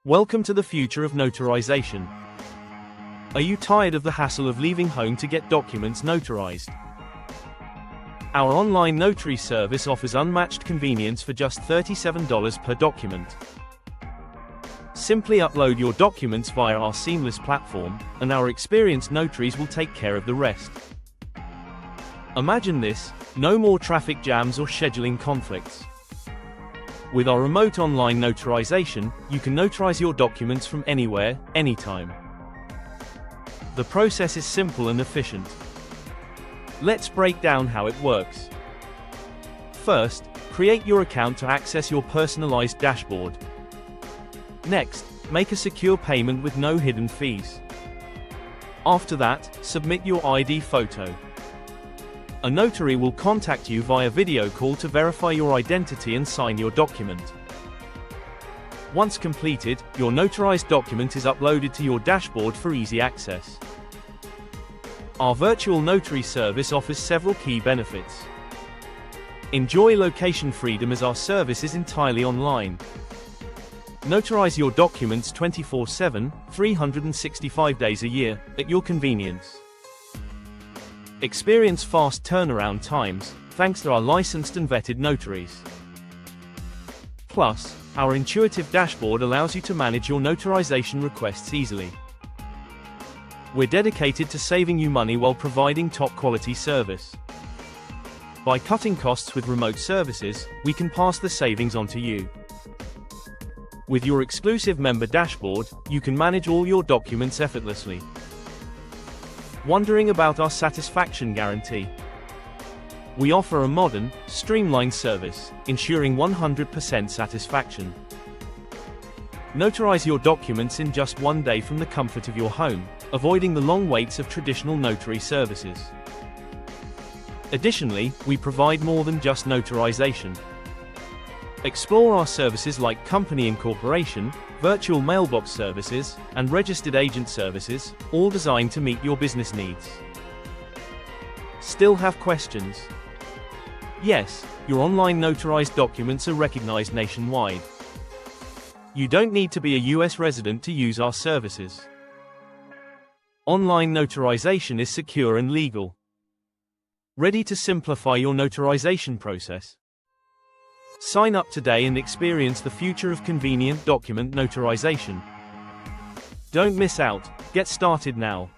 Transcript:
Welcome to the future of notarization. Are you tired of the hassle of leaving home to get documents notarized? Our online notary service offers unmatched convenience for just $37 per document. Simply upload your documents via our seamless platform, and our experienced notaries will take care of the rest. Imagine this: no more traffic jams or scheduling conflicts. With our remote online notarization, you can notarize your documents from anywhere, anytime. The process is simple and efficient. Let's break down how it works. First, create your account to access your personalized dashboard. Next, make a secure payment with no hidden fees. After that, submit your ID photo. A notary will contact you via video call to verify your identity and sign your document. Once completed, your notarized document is uploaded to your dashboard for easy access. Our virtual notary service offers several key benefits. Enjoy location freedom as our service is entirely online. Notarize your documents 24/7, 365 days a year, at your convenience. Experience fast turnaround times, thanks to our licensed and vetted notaries. Plus, our intuitive dashboard allows you to manage your notarization requests easily. We're dedicated to saving you money while providing top-quality service. By cutting costs with remote services, we can pass the savings on to you. With your exclusive member dashboard, you can manage all your documents effortlessly. Wondering about our satisfaction guarantee? We offer a modern, streamlined service, ensuring 100% satisfaction. Notarize your documents in just one day from the comfort of your home, avoiding the long waits of traditional notary services. Additionally, we provide more than just notarization. Explore our services like company incorporation, virtual mailbox services, and registered agent services, all designed to meet your business needs. Still have questions? Yes, your online notarized documents are recognized nationwide. You don't need to be a US resident to use our services. Online notarization is secure and legal. Ready to simplify your notarization process? Sign up today and experience the future of convenient document notarization. Don't miss out. Get started now.